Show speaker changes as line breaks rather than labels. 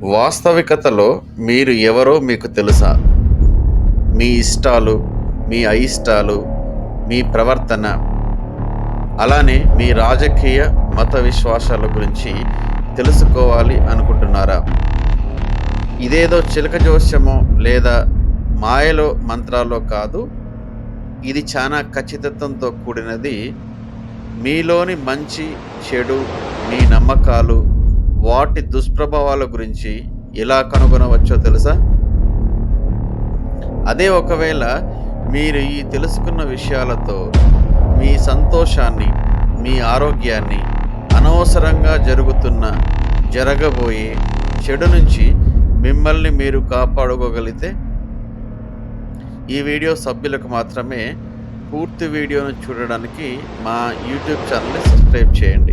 వాస్తవికతలో మీరు ఎవరో మీకు తెలుసా? మీ ఇష్టాలు, మీ అయిష్టాలు, మీ ప్రవర్తన, అలానే మీ రాజకీయ, మత విశ్వాసాల గురించి తెలుసుకోవాలి అనుకుంటున్నారా? ఇదేదో చిలక జోస్యమో లేదా మాయలో మంత్రాలో కాదు. ఇది చానా ఖచ్చితత్వంతో కూడినది. మీలోని మంచి, చెడు, మీ నమ్మకాలు, వాటి దుష్ప్రభావాల గురించి ఎలా కనుగొనవచ్చో తెలుసా? అదే ఒకవేళ మీరు ఈ తెలుసుకున్న విషయాలతో మీ సంతోషాన్ని, మీ ఆరోగ్యాన్ని, అనవసరంగా జరగబోయే చెడు నుంచి మిమ్మల్ని మీరు కాపాడుకోగలిగితే, ఈ వీడియో సభ్యులకు మాత్రమే. పూర్తి వీడియోను చూడడానికి మా యూట్యూబ్ ఛానల్‌ని సబ్స్క్రైబ్ చేయండి.